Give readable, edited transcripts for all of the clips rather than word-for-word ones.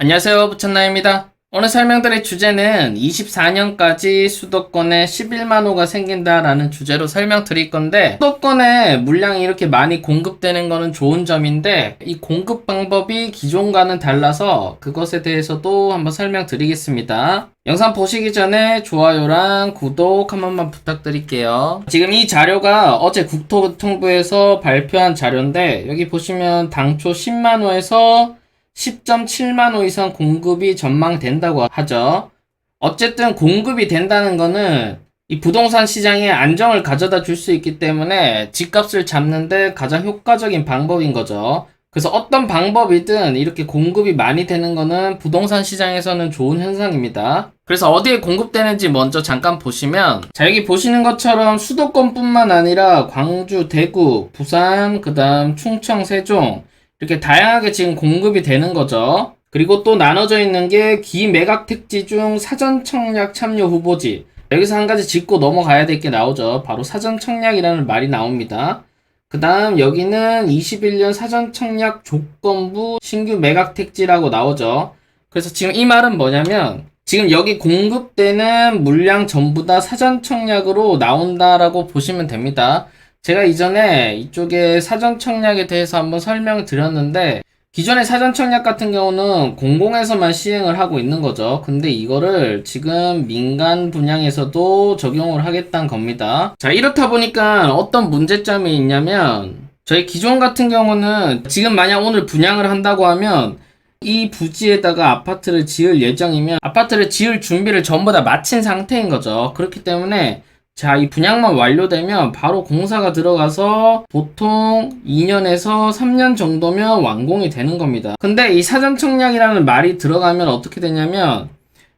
안녕하세요, 부천나입니다. 오늘 설명드릴 주제는 24년까지 수도권에 11만 호가 생긴다라는 주제로 설명드릴 건데, 수도권에 물량이 이렇게 많이 공급되는 거는 좋은 점인데, 이 공급 방법이 기존과는 달라서 그것에 대해서도 한번 설명드리겠습니다. 영상 보시기 전에 좋아요랑 구독 한 번만 부탁드릴게요. 지금 이 자료가 어제 국토교통부에서 발표한 자료인데, 여기 보시면 당초 10만 호에서 10.7만 호 이상 공급이 전망된다고 하죠. 어쨌든 공급이 된다는 거는 이 부동산 시장에 안정을 가져다 줄 수 있기 때문에 집값을 잡는데 가장 효과적인 방법인 거죠. 그래서 어떤 방법이든 이렇게 공급이 많이 되는 거는 부동산 시장에서는 좋은 현상입니다. 그래서 어디에 공급되는지 먼저 잠깐 보시면, 자, 여기 보시는 것처럼 수도권뿐만 아니라 광주, 대구, 부산, 그 다음 충청, 세종 이렇게 다양하게 지금 공급이 되는 거죠. 그리고 또 나눠져 있는 게 기매각 택지 중 사전 청약 참여 후보지. 여기서 한 가지 짚고 넘어가야 될 게 나오죠. 바로 사전 청약이라는 말이 나옵니다. 그 다음 여기는 21년 사전 청약 조건부 신규 매각 택지라고 나오죠. 그래서 지금 이 말은 뭐냐면, 지금 여기 공급되는 물량 전부 다 사전 청약으로 나온다라고 보시면 됩니다. 제가 이전에 이쪽에 사전 청약에 대해서 한번 설명을 드렸는데, 기존의 사전 청약 같은 경우는 공공에서만 시행을 하고 있는 거죠. 근데 이거를 지금 민간 분양에서도 적용을 하겠다는 겁니다. 자, 이렇다 보니까 어떤 문제점이 있냐면, 저희 기존 같은 경우는 지금 만약 오늘 분양을 한다고 하면 이 부지에다가 아파트를 지을 예정이면 아파트를 지을 준비를 전부 다 마친 상태인 거죠. 그렇기 때문에 자, 이 분양만 완료되면 바로 공사가 들어가서 보통 2년에서 3년 정도면 완공이 되는 겁니다. 근데 이 사전 청약이라는 말이 들어가면 어떻게 되냐면,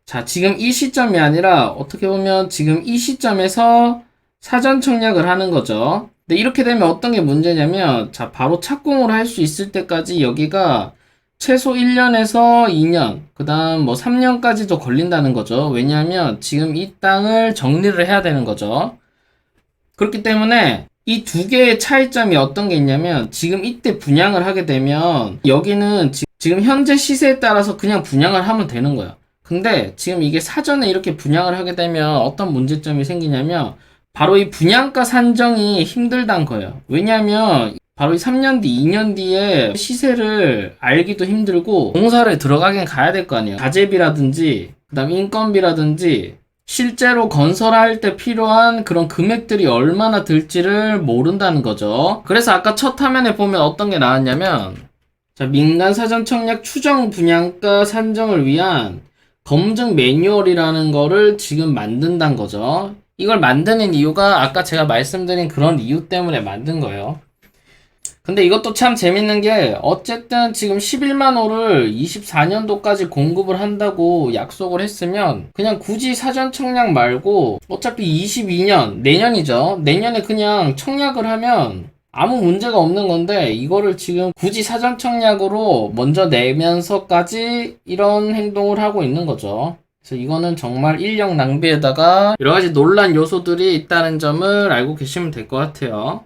자, 지금 이 시점이 아니라 어떻게 보면 지금 이 시점에서 사전 청약을 하는 거죠. 근데 이렇게 되면 어떤 게 문제냐면, 자, 바로 착공을 할 수 있을 때까지 여기가 최소 1년에서 2년, 그 다음 뭐 3년까지도 걸린다는 거죠. 왜냐하면 지금 이 땅을 정리를 해야 되는 거죠. 그렇기 때문에 이 두 개의 차이점이 어떤 게 있냐면, 지금 이때 분양을 하게 되면 여기는 지금 현재 시세에 따라서 그냥 분양을 하면 되는 거예요. 근데 지금 이게 사전에 이렇게 분양을 하게 되면 어떤 문제점이 생기냐면, 바로 이 분양가 산정이 힘들다는 거예요. 왜냐하면 바로 이 3년 뒤, 2년 뒤에 시세를 알기도 힘들고 공사를 들어가긴 가야 될 거 아니에요. 자재비라든지 그 다음 인건비라든지 실제로 건설할 때 필요한 그런 금액들이 얼마나 들지를 모른다는 거죠. 그래서 아까 첫 화면에 보면 어떤 게 나왔냐면, 자, 민간 사전 청약 추정 분양가 산정을 위한 검증 매뉴얼이라는 거를 지금 만든다는 거죠. 이걸 만드는 이유가 아까 제가 말씀드린 그런 이유 때문에 만든 거예요. 근데 이것도 참 재밌는 게, 어쨌든 지금 11만 호를 24년도까지 공급을 한다고 약속을 했으면 그냥 굳이 사전 청약 말고 어차피 22년, 내년이죠. 내년에 그냥 청약을 하면 아무 문제가 없는 건데, 이거를 지금 굳이 사전 청약으로 먼저 내면서까지 이런 행동을 하고 있는 거죠. 그래서 이거는 정말 인력 낭비에다가 여러 가지 논란 요소들이 있다는 점을 알고 계시면 될 것 같아요.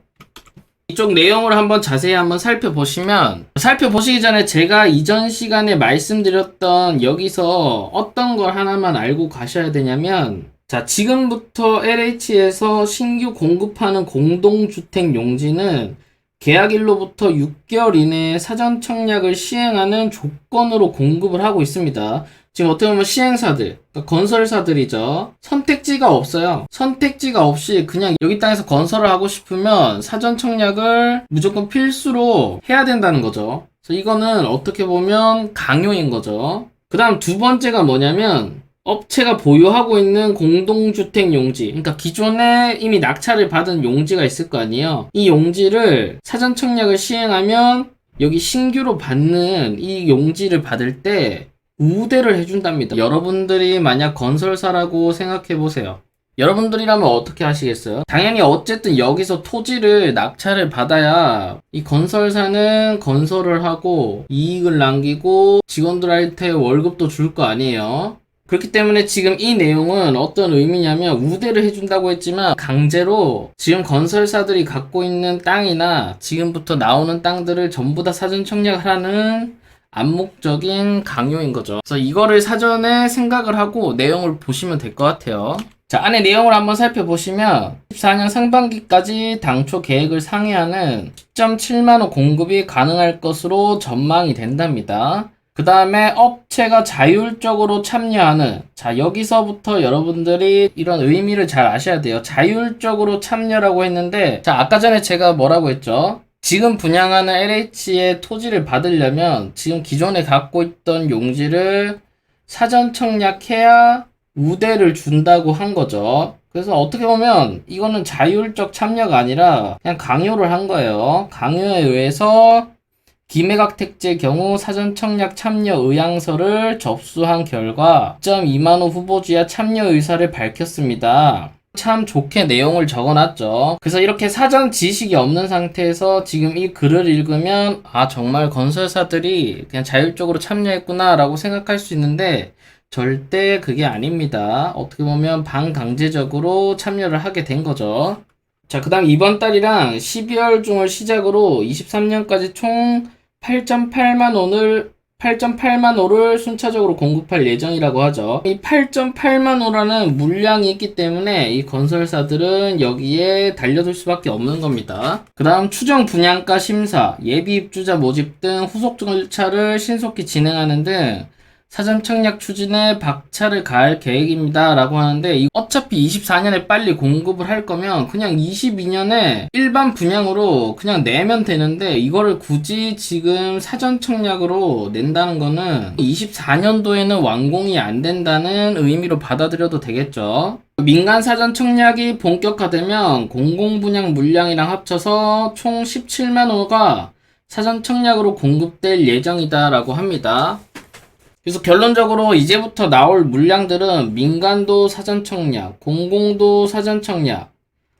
이쪽 내용을 한번 자세히 한번 살펴보시면, 살펴보시기 전에 제가 이전 시간에 말씀드렸던 여기서 어떤 걸 하나만 알고 가셔야 되냐면, 자, 지금부터 LH에서 신규 공급하는 공동주택 용지는 계약일로부터 6개월 이내에 사전 청약을 시행하는 조건으로 공급을 하고 있습니다. 지금 어떻게 보면 시행사들, 그러니까 건설사들이죠. 선택지가 없어요. 선택지가 없이 그냥 여기 땅에서 건설을 하고 싶으면 사전 청약을 무조건 필수로 해야 된다는 거죠. 그래서 이거는 어떻게 보면 강요인 거죠. 그 다음 두 번째가 뭐냐면, 업체가 보유하고 있는 공동주택 용지, 그러니까 기존에 이미 낙찰을 받은 용지가 있을 거 아니에요. 이 용지를 사전 청약을 시행하면 여기 신규로 받는 이 용지를 받을 때 우대를 해준답니다. 여러분들이 만약 건설사라고 생각해보세요. 여러분들이라면 어떻게 하시겠어요? 당연히 어쨌든 여기서 토지를 낙찰을 받아야 이 건설사는 건설을 하고 이익을 남기고 직원들한테 월급도 줄 거 아니에요. 그렇기 때문에 지금 이 내용은 어떤 의미냐면, 우대를 해준다고 했지만 강제로 지금 건설사들이 갖고 있는 땅이나 지금부터 나오는 땅들을 전부 다 사전 청약하라는 암묵적인 강요인 거죠. 그래서 이거를 사전에 생각을 하고 내용을 보시면 될 것 같아요. 자, 안에 내용을 한번 살펴보시면 14년 상반기까지 당초 계획을 상회하는 10.7만 호 공급이 가능할 것으로 전망이 된답니다. 그 다음에 업체가 자율적으로 참여하는, 자, 여기서부터 여러분들이 이런 의미를 잘 아셔야 돼요. 자율적으로 참여라고 했는데, 자, 아까 전에 제가 뭐라고 했죠? 지금 분양하는 LH의 토지를 받으려면 지금 기존에 갖고 있던 용지를 사전 청약해야 우대를 준다고 한 거죠. 그래서 어떻게 보면 이거는 자율적 참여가 아니라 그냥 강요를 한 거예요. 강요에 의해서 기매각 택지의 경우 사전 청약 참여 의향서를 접수한 결과 2만 호 후보지와 참여 의사를 밝혔습니다. 참 좋게 내용을 적어놨죠. 그래서 이렇게 사전 지식이 없는 상태에서 지금 이 글을 읽으면 아, 정말 건설사들이 그냥 자율적으로 참여했구나 라고 생각할 수 있는데 절대 그게 아닙니다. 어떻게 보면 반강제적으로 참여를 하게 된 거죠. 자, 그 다음 이번 달이랑 12월 중을 시작으로 23년까지 총 8.8만 호를 순차적으로 공급할 예정이라고 하죠. 이 8.8만 호라는 물량이 있기 때문에 이 건설사들은 여기에 달려들 수밖에 없는 겁니다. 그 다음 추정 분양가 심사, 예비 입주자 모집 등 후속 절차를 신속히 진행하는 등 사전 청약 추진에 박차를 가할 계획입니다 라고 하는데, 어차피 24년에 빨리 공급을 할 거면 그냥 22년에 일반 분양으로 그냥 내면 되는데 이거를 굳이 지금 사전 청약으로 낸다는 거는 24년도에는 완공이 안 된다는 의미로 받아들여도 되겠죠. 민간 사전 청약이 본격화되면 공공분양 물량이랑 합쳐서 총 17만 호가 사전 청약으로 공급될 예정이다 라고 합니다. 그래서 결론적으로 이제부터 나올 물량들은 민간도 사전 청약, 공공도 사전 청약.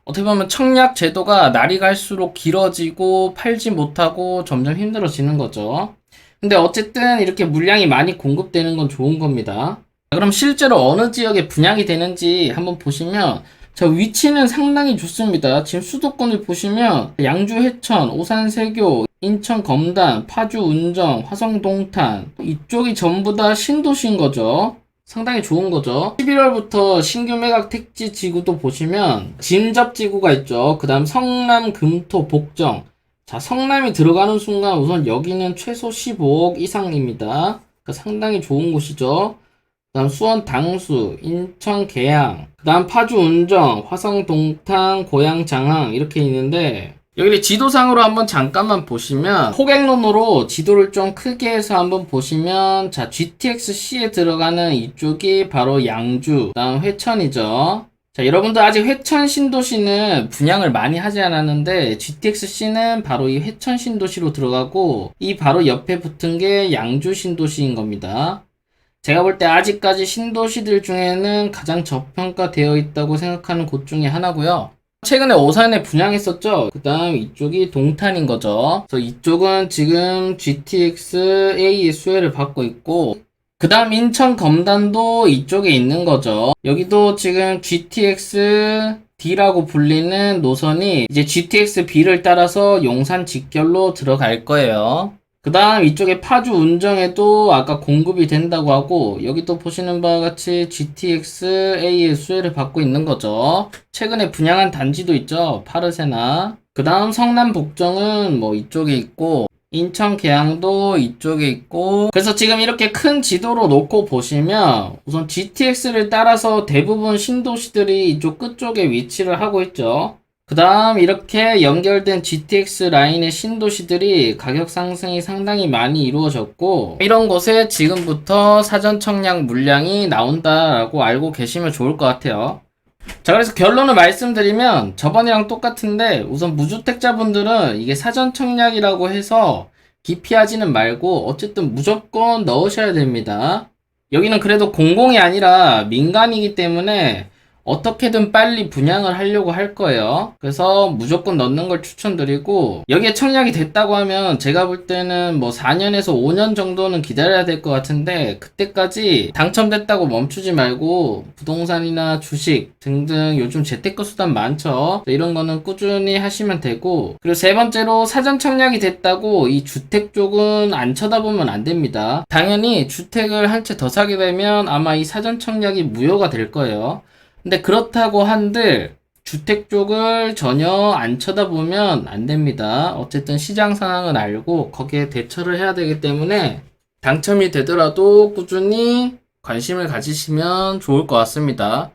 어떻게 보면 청약 제도가 날이 갈수록 길어지고 팔지 못하고 점점 힘들어지는 거죠. 근데 어쨌든 이렇게 물량이 많이 공급되는 건 좋은 겁니다. 그럼 실제로 어느 지역에 분양이 되는지 한번 보시면 자, 위치는 상당히 좋습니다. 지금 수도권을 보시면 양주 해천, 오산 세교, 인천 검단, 파주 운정, 화성 동탄 이쪽이 전부 다 신도시인 거죠. 상당히 좋은 거죠. 11월부터 신규 매각 택지 지구도 보시면 진접 지구가 있죠. 그 다음 성남, 금토, 복정. 자, 성남이 들어가는 순간 우선 여기는 최소 15억 이상입니다. 그러니까 상당히 좋은 곳이죠. 그 다음 수원 당수, 인천 계양, 그 다음 파주 운정, 화성 동탄, 고양 장항 이렇게 있는데 여기 지도상으로 한번 잠깐만 보시면 호객론으로 지도를 좀 크게 해서 한번 보시면 자, GTX-C에 들어가는 이쪽이 바로 양주, 그 다음 회천이죠. 자, 여러분들 아직 회천 신도시는 분양을 많이 하지 않았는데 GTX-C는 바로 이 회천 신도시로 들어가고 이 바로 옆에 붙은 게 양주 신도시인 겁니다. 제가 볼 때 아직까지 신도시들 중에는 가장 저평가되어 있다고 생각하는 곳 중에 하나고요. 최근에 오산에 분양했었죠. 그 다음 이쪽이 동탄인 거죠. 그래서 이쪽은 지금 GTX A의 수혜를 받고 있고 그 다음 인천 검단도 이쪽에 있는 거죠. 여기도 지금 GTX D라고 불리는 노선이 이제 GTX B를 따라서 용산 직결로 들어갈 거예요. 그 다음 이쪽에 파주 운정에도 아까 공급이 된다고 하고 여기도 보시는 바와 같이 GTX A의 수혜를 받고 있는 거죠. 최근에 분양한 단지도 있죠. 파르세나. 그 다음 성남 복정은 뭐 이쪽에 있고 인천 계양도 이쪽에 있고 그래서 지금 이렇게 큰 지도로 놓고 보시면 우선 GTX를 따라서 대부분 신도시들이 이쪽 끝쪽에 위치를 하고 있죠. 그 다음 이렇게 연결된 GTX 라인의 신도시들이 가격 상승이 상당히 많이 이루어졌고 이런 곳에 지금부터 사전 청약 물량이 나온다라고 알고 계시면 좋을 것 같아요. 자, 그래서 결론을 말씀드리면 저번이랑 똑같은데 우선 무주택자분들은 이게 사전 청약이라고 해서 기피하지는 말고 어쨌든 무조건 넣으셔야 됩니다. 여기는 그래도 공공이 아니라 민간이기 때문에 어떻게든 빨리 분양을 하려고 할 거예요. 그래서 무조건 넣는 걸 추천드리고, 여기에 청약이 됐다고 하면 제가 볼 때는 뭐 4년에서 5년 정도는 기다려야 될 것 같은데, 그때까지 당첨됐다고 멈추지 말고 부동산이나 주식 등등 요즘 재테크 수단 많죠. 이런 거는 꾸준히 하시면 되고, 그리고 세 번째로 사전 청약이 됐다고 이 주택 쪽은 안 쳐다보면 안 됩니다. 당연히 주택을 한 채 더 사게 되면 아마 이 사전 청약이 무효가 될 거예요. 근데 그렇다고 한들 주택 쪽을 전혀 안 쳐다보면 안 됩니다. 어쨌든 시장 상황은 알고 거기에 대처를 해야 되기 때문에 당첨이 되더라도 꾸준히 관심을 가지시면 좋을 것 같습니다.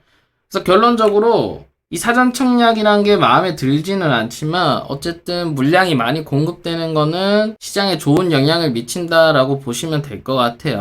그래서 결론적으로 이 사전 청약이란 게 마음에 들지는 않지만 어쨌든 물량이 많이 공급되는 거는 시장에 좋은 영향을 미친다라고 보시면 될 것 같아요.